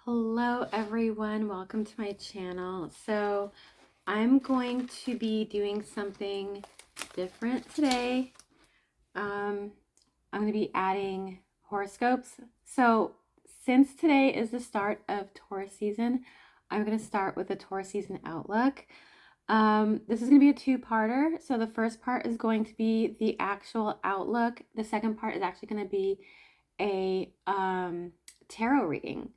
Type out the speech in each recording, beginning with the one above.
Hello everyone, welcome to my channel. So I'm going to be doing something different today. I'm going to be adding horoscopes. So since today is the start of Taurus season, I'm going to start with the Taurus season outlook. This is going to be a two-parter. So the first part is going to be the actual outlook. The second part is actually going to be a tarot reading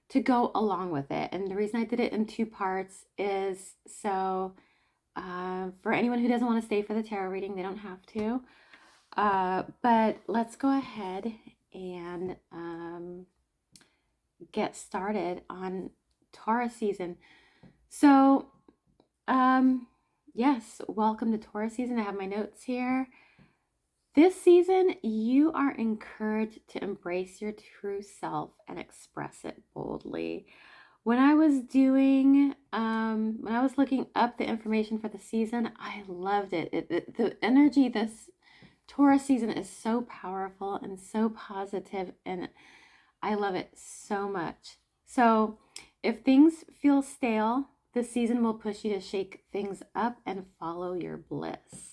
to go along with it. And the reason I did it in two parts is so for anyone who doesn't want to stay for the tarot reading, they don't have to. But let's go ahead and get started on Taurus season. So, yes, welcome to Taurus season. I have my notes here. This season, you are encouraged to embrace your true self and express it boldly. When I was looking up the information for the season, I loved it. The energy this Taurus season is so powerful and so positive, and I love it so much. So if things feel stale, this season will push you to shake things up and follow your bliss.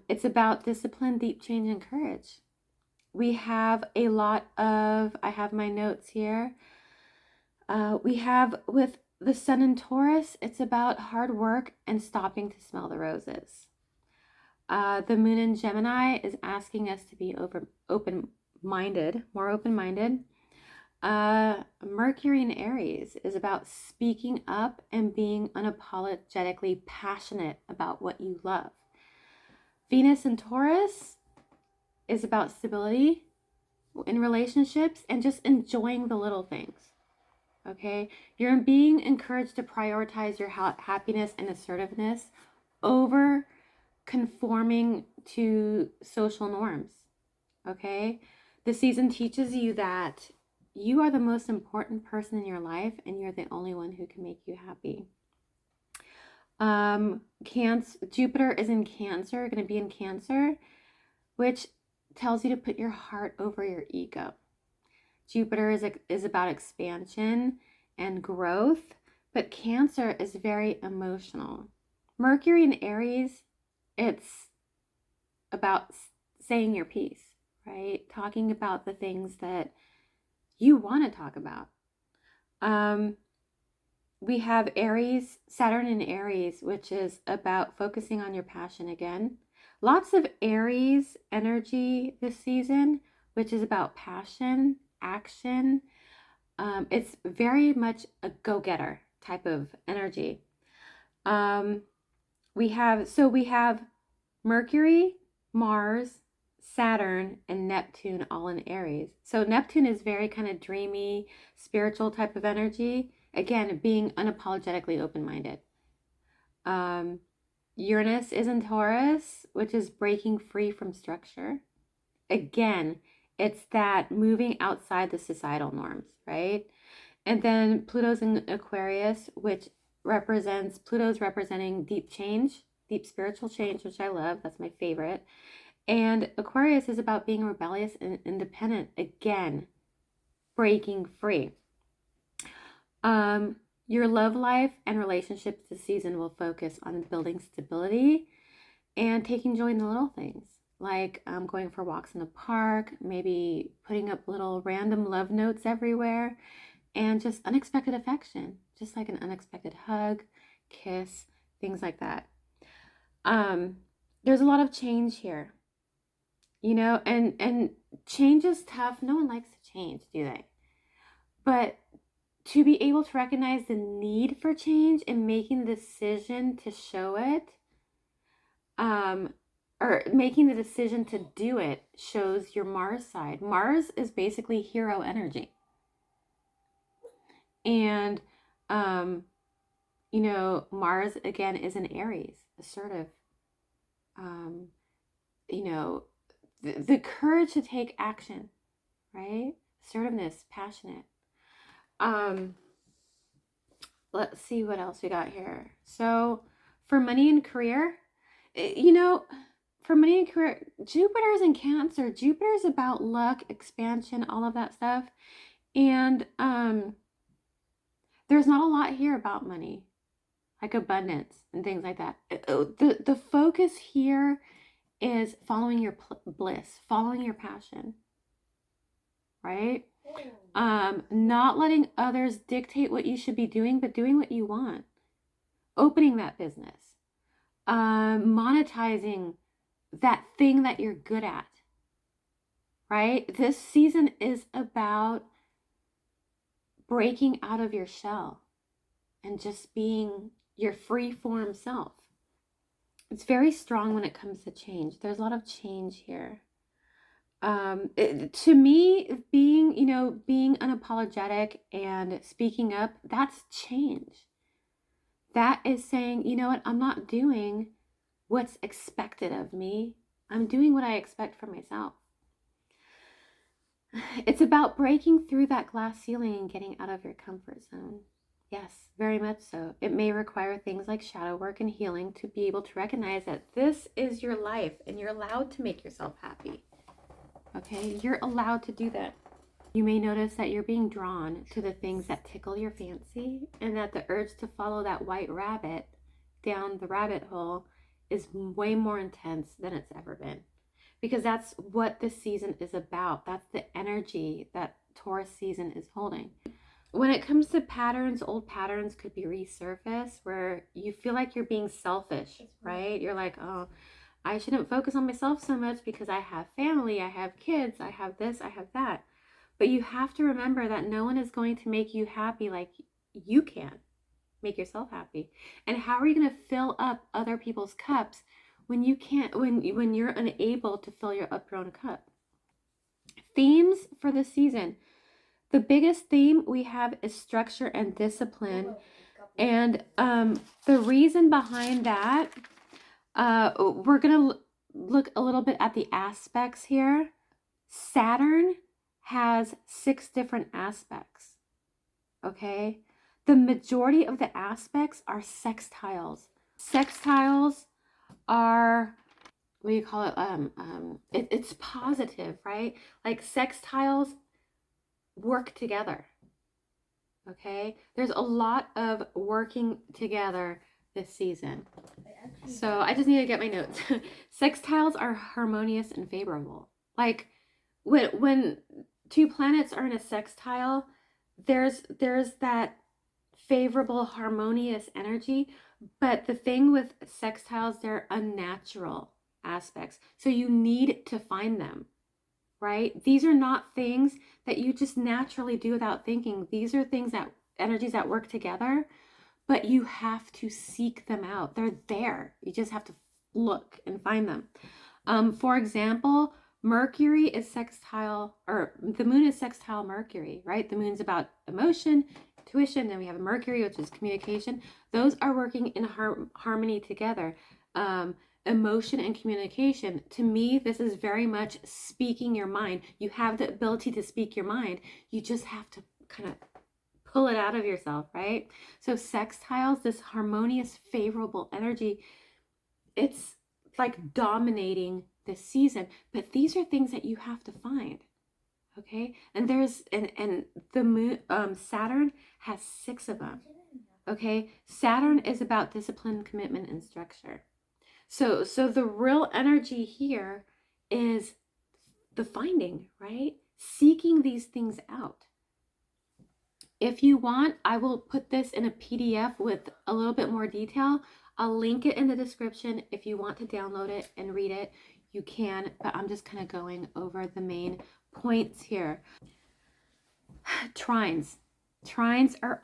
It's about discipline, deep change, and courage. We have a lot of, I have my notes here. We have with the sun in Taurus, it's about hard work and stopping to smell the roses. The moon in Gemini is asking us to be more open-minded. Mercury in Aries is about speaking up and being unapologetically passionate about what you love. Venus in Taurus is about stability in relationships and just enjoying the little things. Okay? You're being encouraged to prioritize your happiness and assertiveness over conforming to social norms. Okay? The season teaches you that you are the most important person in your life and you're the only one who can make you happy. Jupiter is in Cancer, going to be in Cancer, which tells you to put your heart over your ego. Jupiter is about expansion and growth, but Cancer is very emotional. Mercury in Aries, it's about saying your piece, right? Talking about the things that you want to talk about. We have Aries, Saturn in Aries, which is about focusing on your passion again. Lots of Aries energy this season, which is about passion, action. It's very much a go-getter type of energy. We have Mercury, Mars, Saturn, and Neptune all in Aries. So Neptune is very kind of dreamy, spiritual type of energy. Again, being unapologetically open-minded. Uranus is in Taurus, which is breaking free from structure. Again, it's that moving outside the societal norms, right? And then Pluto's in Aquarius, which Pluto's representing deep change, deep spiritual change, which I love. That's my favorite. And Aquarius is about being rebellious and independent. Again, breaking free. Your love life and relationships this season will focus on building stability and taking joy in the little things, like going for walks in the park, maybe putting up little random love notes everywhere, and just unexpected affection, just like an unexpected hug, kiss, things like that. There's a lot of change here, you know, and change is tough. No one likes to change, do they? But to be able to recognize the need for change and making the decision to show it, or making the decision to do it, shows your Mars side. Mars is basically hero energy. And, you know, Mars, again, is in Aries, assertive. You know, the courage to take action, right? Assertiveness, passionate. Let's see what else we got here. So for money and career, you know, for money and career, Jupiter's in Cancer. Jupiter's about luck, expansion, all of that stuff. And there's not a lot here about money, like abundance and things like that. The focus here is following your bliss, following your passion, right? Not letting others dictate what you should be doing, but doing what you want. Opening that business, monetizing that thing that you're good at, right? This season is about breaking out of your shell and just being your free form self. It's very strong when it comes to change. There's a lot of change here. To me, being unapologetic and speaking up, that's change. That is saying, you know what, I'm not doing what's expected of me. I'm doing what I expect for myself. It's about breaking through that glass ceiling and getting out of your comfort zone. Yes, very much so. It may require things like shadow work and healing to be able to recognize that this is your life and you're allowed to make yourself happy. Okay, you're allowed to do that. You may notice that you're being drawn to the things that tickle your fancy, and that the urge to follow that white rabbit down the rabbit hole is way more intense than it's ever been. Because that's what this season is about. That's the energy that Taurus season is holding. When it comes to patterns, old patterns could be resurfaced where you feel like you're being selfish, right? You're like, oh, I shouldn't focus on myself so much because I have family, I have kids, I have this, I have that. But you have to remember that no one is going to make you happy like you can make yourself happy. And how are you going to fill up other people's cups when you can't, when you're unable to fill your own cup? Themes for this season. The biggest theme we have is structure and discipline. And the reason behind that, we're going to look a little bit at the aspects here. Saturn has 6 different aspects, okay? The majority of the aspects are sextiles. Sextiles are, what do you call it? It's positive, right? Like sextiles work together, okay? There's a lot of working together this season. So I just need to get my notes. Sextiles are harmonious and favorable. Like when 2 planets are in a sextile, there's that favorable, harmonious energy. But the thing with sextiles, they're unnatural aspects. So you need to find them, right? These are not things that you just naturally do without thinking. These are things that energies that work together, but you have to seek them out. They're there. You just have to look and find them. For example, Mercury is sextile, or the moon is sextile Mercury, right? The moon's about emotion, intuition. Then we have Mercury, which is communication. Those are working in harmony together. Emotion and communication. To me, this is very much speaking your mind. You have the ability to speak your mind. You just have to kind of pull it out of yourself, right? So sextiles, this harmonious, favorable energy, it's like dominating this season. But these are things that you have to find, okay? And there's and the moon, Saturn has 6 of them, okay? Saturn is about discipline, commitment, and structure. So the real energy here is the finding, right? Seeking these things out. If you want, I will put this in a PDF with a little bit more detail. I'll link it in the description. If you want to download it and read it, you can, but I'm just kind of going over the main points here. Trines. Trines are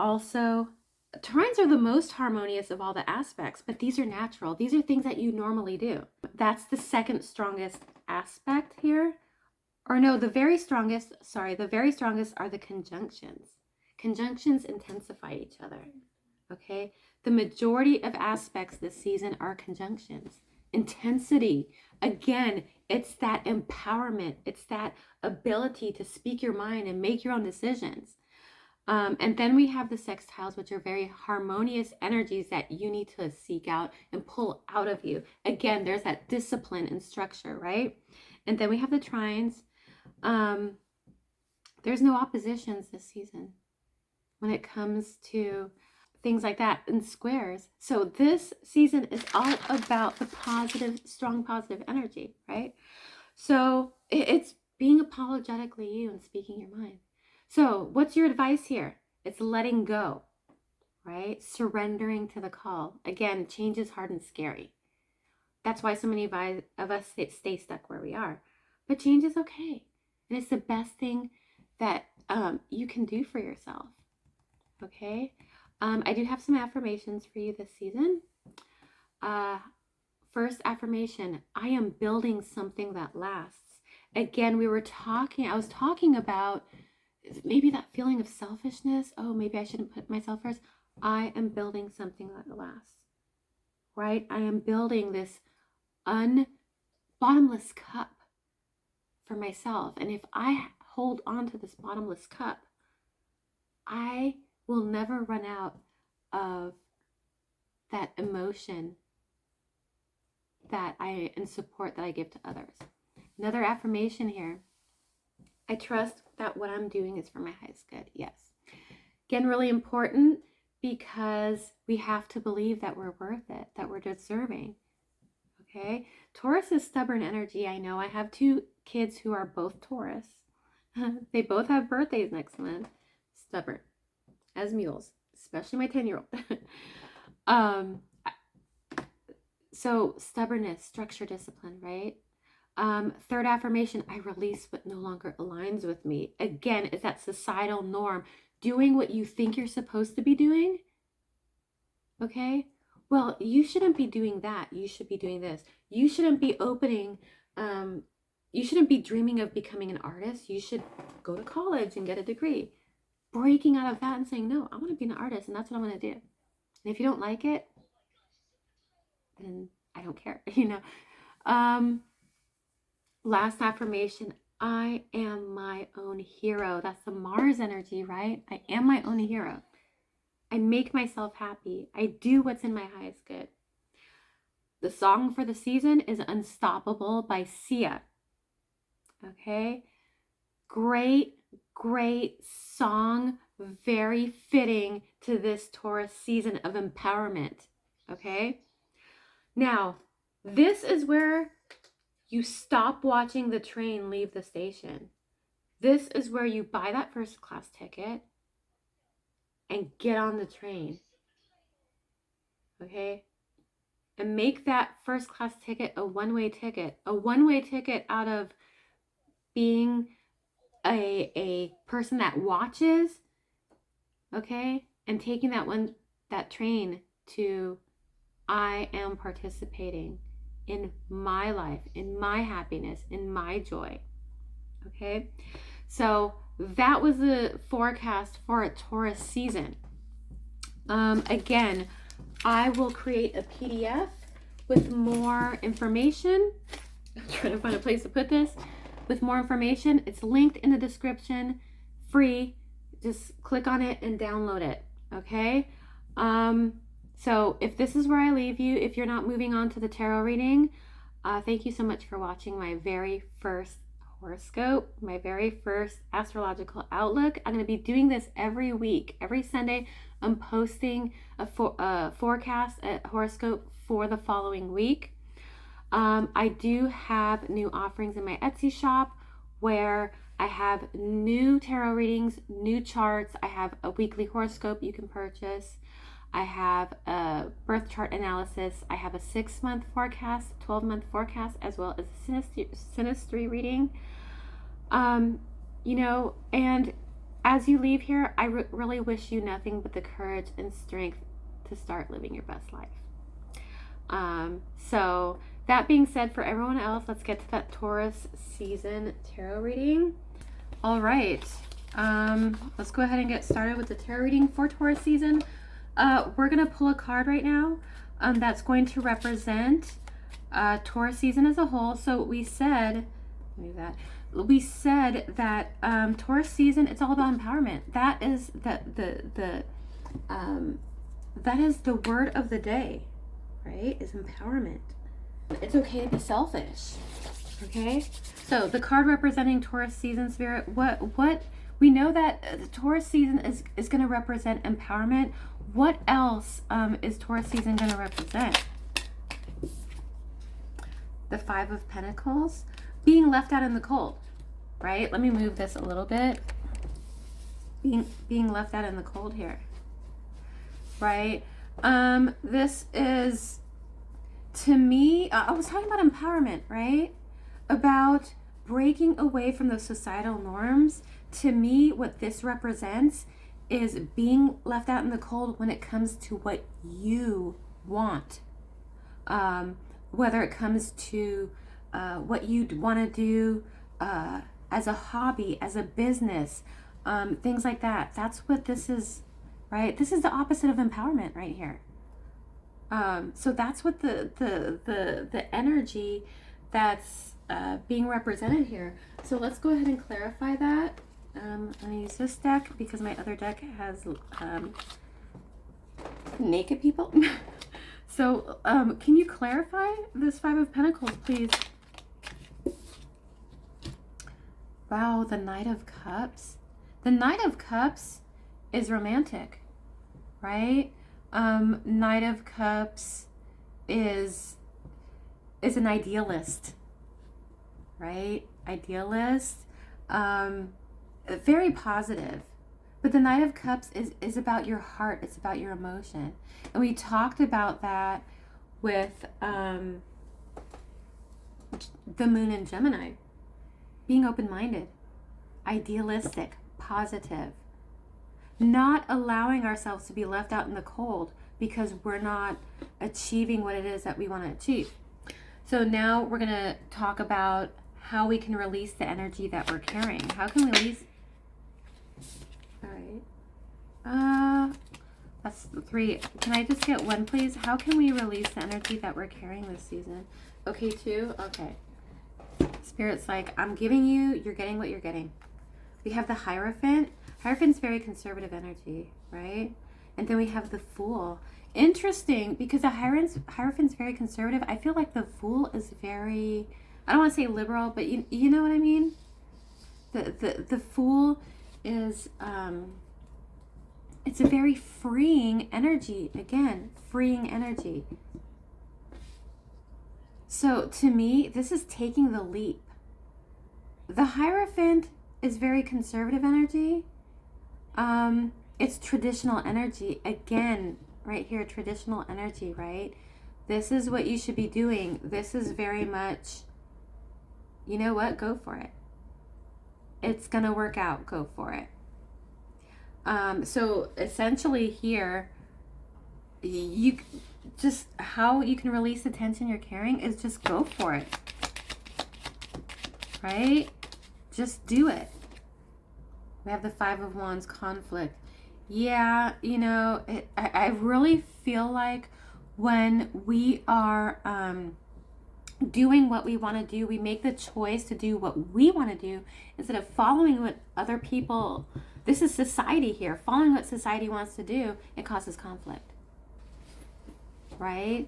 the most harmonious of all the aspects, but these are natural. These are things that you normally do. That's the second strongest aspect here. Or no, the very strongest are the conjunctions. Conjunctions intensify each other, okay? The majority of aspects this season are conjunctions. Intensity, again, it's that empowerment. It's that ability to speak your mind and make your own decisions. And then we have the sextiles, which are very harmonious energies that you need to seek out and pull out of you. Again, there's that discipline and structure, right? And then we have the trines. There's no oppositions this season when it comes to things like that and squares. So this season is all about the positive, strong positive energy, right? So it's being apologetically you and speaking your mind. So what's your advice here? It's letting go, right? Surrendering to the call. Again, change is hard and scary. That's why so many of us stay stuck where we are. But change is okay. And it's the best thing that you can do for yourself. Okay? I do have some affirmations for you this season. First affirmation, I am building something that lasts. Again, I was talking about maybe that feeling of selfishness. Oh, maybe I shouldn't put myself first. I am building something that lasts, right? I am building this bottomless cup for myself. And if I hold on to this bottomless cup, I will never run out of that emotion and support that I give to others. Another affirmation here. I trust that what I'm doing is for my highest good. Yes. Again, really important because we have to believe that we're worth it, that we're deserving. Okay. Taurus is stubborn energy. I know I have 2 kids who are both Taurus. They both have birthdays next month. Stubborn as mules, especially my 10-year-old. So stubbornness, structure, discipline, right? Third affirmation, I release what no longer aligns with me. Again, it's that societal norm, doing what you think you're supposed to be doing. Okay? Well, you shouldn't be doing that. You should be doing this. You shouldn't be you shouldn't be dreaming of becoming an artist. You should go to college and get a degree. Breaking out of that and saying, no, I want to be an artist and that's what I'm going to do. And if you don't like it, then I don't care, Last affirmation, I am my own hero. That's the Mars energy, right? I am my own hero. I make myself happy. I do what's in my highest good. The song for the season is Unstoppable by Sia. Okay? Great song. Very fitting to this Taurus season of empowerment. Okay? Now, this is where you stop watching the train leave the station. This is where you buy that first class ticket and get on the train. Okay? And make that first class ticket a one-way ticket. A one-way ticket out of being a person that watches, okay? And taking that train to I am participating in my life, in my happiness, in my joy. Okay? So that was the forecast for a Taurus season. Again, I will create a PDF with more information. I'm trying to find a place to put this. With more information, it's linked in the description, free. Just click on it and download it. Okay? So if this is where I leave you, if you're not moving on to the tarot reading, thank you so much for watching my very first horoscope, my very first astrological outlook. I'm going to be doing this every week. Every Sunday, I'm posting a forecast, a horoscope for the following week. I do have new offerings in my Etsy shop where I have new tarot readings, new charts. I have a weekly horoscope you can purchase. I have a birth chart analysis. I have a 6-month forecast, 12-month forecast, as well as a synastry reading. And as you leave here, I really wish you nothing but the courage and strength to start living your best life. So that being said, for everyone else, let's get to that Taurus season tarot reading. All right. Let's go ahead and get started with the tarot reading for Taurus season. We're going to pull a card right now that's going to represent Taurus season as a whole. So we said that Taurus season, it's all about empowerment. That is that is the word of the day, right? Is empowerment. It's okay to be selfish. Okay? So the card representing Taurus season spirit, what We know that the Taurus season is going to represent empowerment. What else is Taurus season going to represent? The Five of Pentacles, being left out in the cold, right? Let me move this a little bit. Being left out in the cold here, right? This is, to me, I was talking about empowerment, right? About breaking away from those societal norms. To me, what this represents is being left out in the cold when it comes to what you want. Whether it comes to what you'd want to do as a hobby, as a business, things like that. That's what this is, right? This is the opposite of empowerment right here. So that's what the energy that's being represented here. So let's go ahead and clarify that. I'm going to use this deck because my other deck has naked people. So can you clarify this Five of Pentacles, please? Wow, the Knight of Cups. The Knight of Cups is romantic, right? Knight of Cups is an idealist, right? Idealist, very positive. But the Knight of Cups is about your heart. It's about your emotion. And we talked about that with the Moon in Gemini. Being open-minded, idealistic, positive. Not allowing ourselves to be left out in the cold because we're not achieving what it is that we want to achieve. So now we're going to talk about how we can release the energy that we're carrying. How can we release? All right. That's 3. Can I just get 1, please? How can we release the energy that we're carrying this season? Okay, 2. Okay. Spirit's like, I'm giving you, you're getting what you're getting. We have the Hierophant. Hierophant's very conservative energy, right? And then we have the Fool. Interesting, because the Hierophant's very conservative. I feel like the Fool is very, I don't want to say liberal, but you know what I mean? The Fool is, it's a very freeing energy. Again, freeing energy. So to me, this is taking the leap. The Hierophant is very conservative energy. It's traditional energy. Again, right here, traditional energy, right? This is what you should be doing. This is very much, you know what? Go for it. It's going to work out. Go for it. So essentially here, you just, how you can release the tension you're carrying is just go for it. Right? Just do it. We have the Five of Wands, conflict. Yeah, you know, I really feel like when we are doing what we want to do, we make the choice to do what we want to do instead of following what other people, this is society here, following what society wants to do, it causes conflict. Right?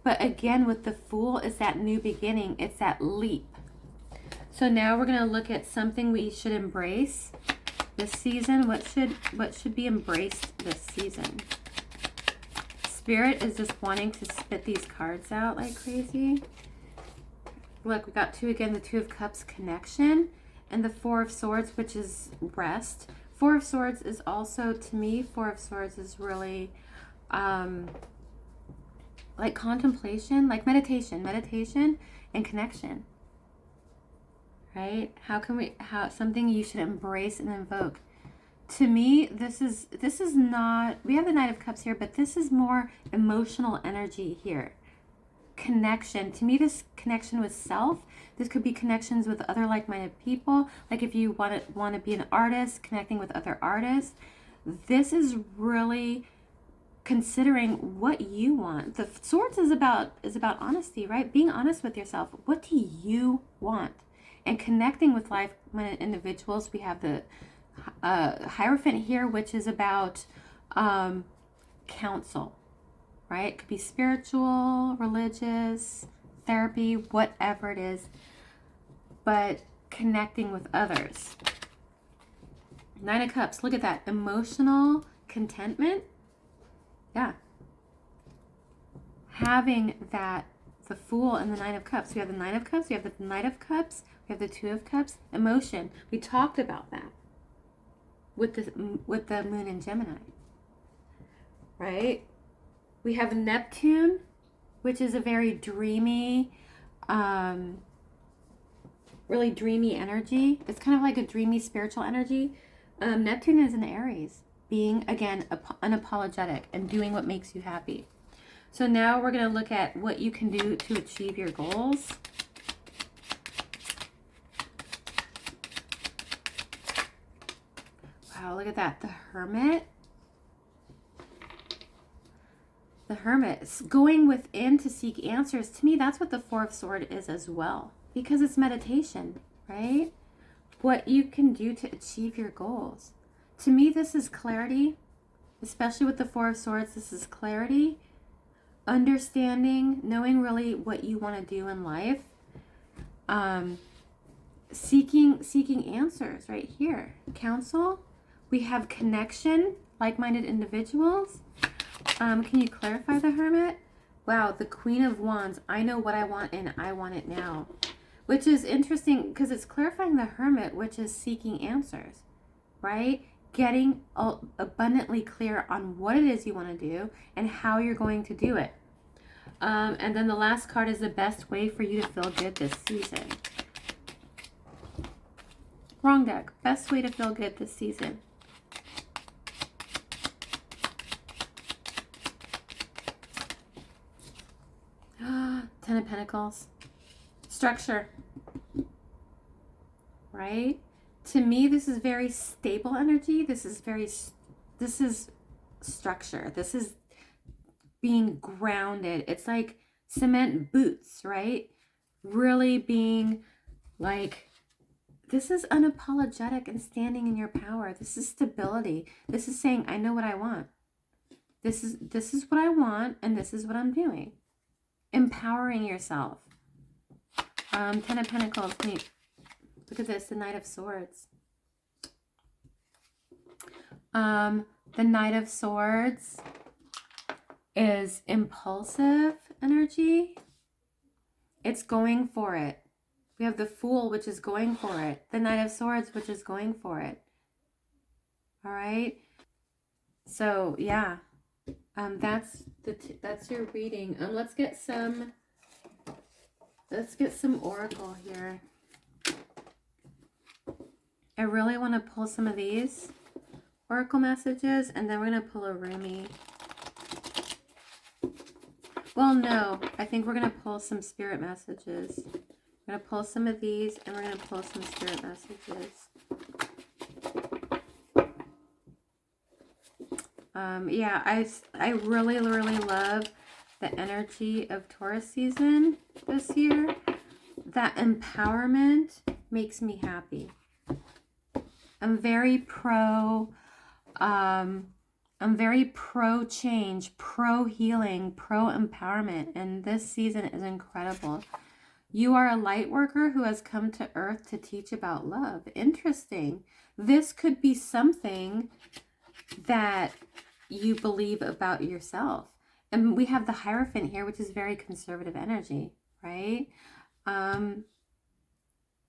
But again, with the Fool, it's that new beginning. It's that leap. So now we're going to look at something we should embrace this season. What should be embraced this season? Spirit is just wanting to spit these cards out like crazy. Look, we got 2 again, the 2 of Cups, connection, and the 4 of Swords, which is rest. 4 of Swords is also, to me, 4 of Swords is really like contemplation, like meditation and connection. Right? How something you should embrace and invoke. To me, this is not, we have the Knight of Cups here, but this is more emotional energy here. Connection. To me, this connection with self. This could be connections with other like-minded people. Like if you want to be an artist, connecting with other artists. This is really considering what you want. The Swords is about honesty, right? Being honest with yourself. What do you want? And connecting with like-minded individuals. We have the Hierophant here, which is about counsel, right? It could be spiritual, religious, therapy, whatever it is, but connecting with others. Nine of Cups. Look at that. Emotional contentment. Yeah. Having that, the Fool and the Nine of Cups. We have the Nine of Cups. We have the Knight of Cups. We have the Two of Cups. Emotion. We talked about that with the Moon in Gemini. Right? We have Neptune, which is a very dreamy, really dreamy energy. It's kind of like a dreamy spiritual energy. Neptune is in Aries, being, again, unapologetic and doing what makes you happy. So now we're going to look at what you can do to achieve your goals. Wow, look at that. The Hermit. The Hermit is going within to seek answers. To me, that's what the Four of Swords is as well, because it's meditation, right? What you can do to achieve your goals. To me, this is clarity, especially with the Four of Swords. This is clarity, understanding, knowing really what you want to do in life, seeking answers right here. Counsel. We have connection, like-minded individuals. Can you clarify the Hermit? Wow, the Queen of Wands. I know what I want and I want it now. Which is interesting because it's clarifying the Hermit, which is seeking answers, right? Getting abundantly clear on what it is you want to do and how you're going to do it. And then the last card is the best way for you to feel good this season. Wrong deck. Best way to feel good this season. Ten of Pentacles. Structure. Right? To me, this is very stable energy. This is structure. This is being grounded. It's like cement boots, right? Really being like, this is unapologetic and standing in your power. This is stability. This is saying, I know what I want. This is what I want, and this is what I'm doing. Empowering yourself. Ten of Pentacles. Look at this, the Knight of Swords. The Knight of Swords is impulsive energy. It's going for it. We have the Fool, which is going for it. The Knight of Swords, which is going for it. All right. So yeah, that's your reading. Let's get some oracle here. I really want to pull some of these oracle messages, and then we're going to pull a Rumi. Well, no, I think we're going to pull some spirit messages. We're going to pull some of these, and we're going to pull some spirit messages. Yeah, I really, really love the energy of Taurus season this year. That empowerment makes me happy. I'm very pro change, pro healing, pro empowerment, and this season is incredible. You are a light worker who has come to Earth to teach about love. Interesting. This could be something that you believe about yourself. And we have the Hierophant here, which is very conservative energy, right?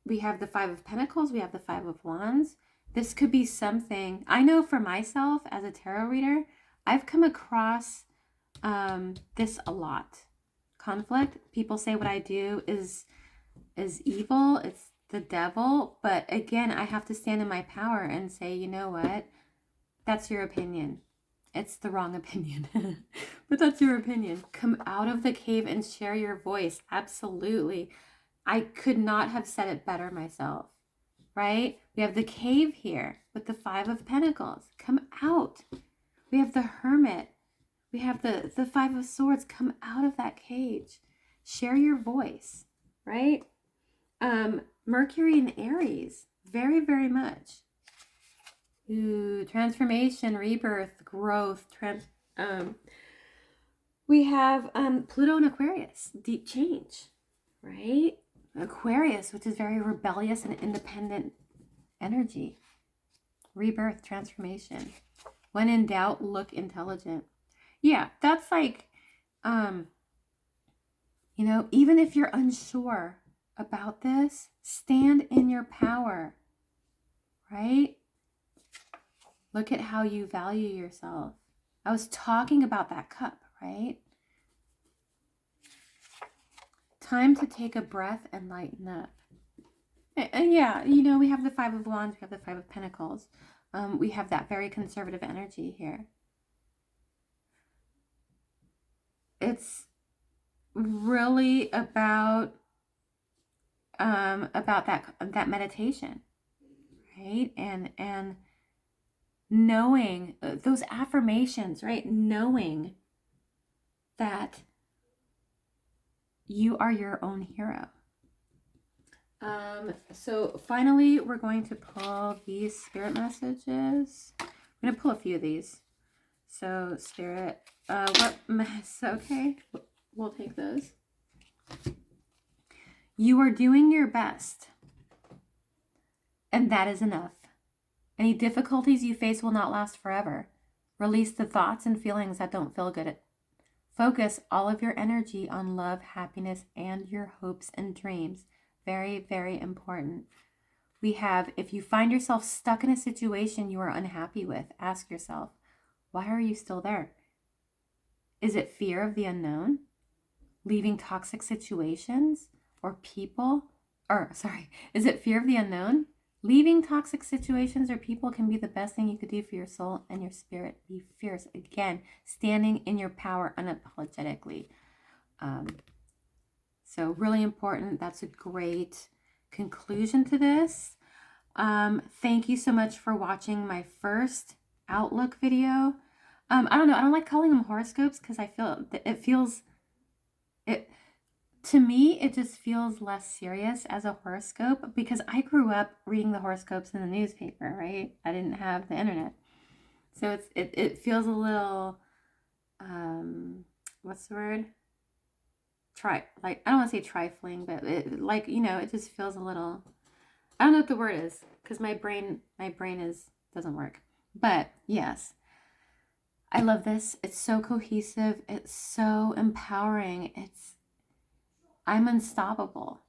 We have the Five of Pentacles. We have the Five of Wands. This could be something. I know for myself as a tarot reader, I've come across this a lot. Conflict. People say what I do is evil. It's the devil. But again, I have to stand in my power and say, you know what? That's your opinion. It's the wrong opinion. But that's your opinion. Come out of the cave and share your voice. Absolutely. I could not have said it better myself. Right? We have the cave here with the Five of Pentacles. Come out. We have the Hermit. We have the Five of Swords. Come out of that cage. Share your voice. Right? Mercury in Aries. Very, very much. Ooh, transformation, rebirth, growth. We have Pluto in Aquarius. Deep change. Right? Aquarius, which is very rebellious and independent energy. rebirth, transformation. When in doubt, look intelligent. Yeah, that's like, you know, even if you're unsure about this, stand in your power, right? Look at how you value yourself. I was talking about that cup, right? Time to take a breath and lighten up. And yeah, you know, we have the Five of Wands, we have the Five of Pentacles. We have that very conservative energy here. It's really about that meditation, right? And knowing those affirmations, right? Knowing that you are your own hero. So finally, we're going to pull these spirit messages. I'm going to pull a few of these. So spirit, what mess? Okay, we'll take those. You are doing your best, and that is enough. Any difficulties you face will not last forever. Release the thoughts and feelings that don't feel good. Focus all of your energy on love, happiness, and your hopes and dreams. Very, very important. We have, if you find yourself stuck in a situation you are unhappy with, ask yourself, why are you still there? Is it fear of the unknown? Leaving toxic situations or people? Is it fear of the unknown? Leaving toxic situations or people can be the best thing you could do for your soul and your spirit. Be fierce. Again, standing in your power unapologetically. So really important. That's a great conclusion to this. Thank you so much for watching my first Outlook video. I don't know. I don't like calling them horoscopes because I feel to me, it just feels less serious as a horoscope because I grew up reading the horoscopes in the newspaper, right? I didn't have the internet. So it feels a little, what's the word? I don't want to say trifling, but it just feels a little, I don't know what the word is because my brain doesn't work. But yes, I love this. It's so cohesive. It's so empowering. I'm unstoppable,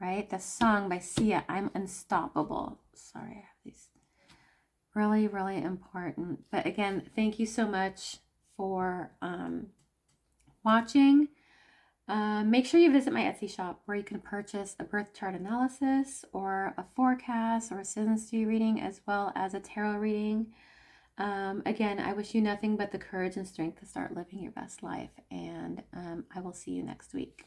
right? The song by Sia, I'm unstoppable. Sorry, I have these. Really, really important. But again, thank you so much for watching. Make sure you visit my Etsy shop where you can purchase a birth chart analysis or a forecast or a synastry reading as well as a tarot reading. Again, I wish you nothing but the courage and strength to start living your best life, and I will see you next week.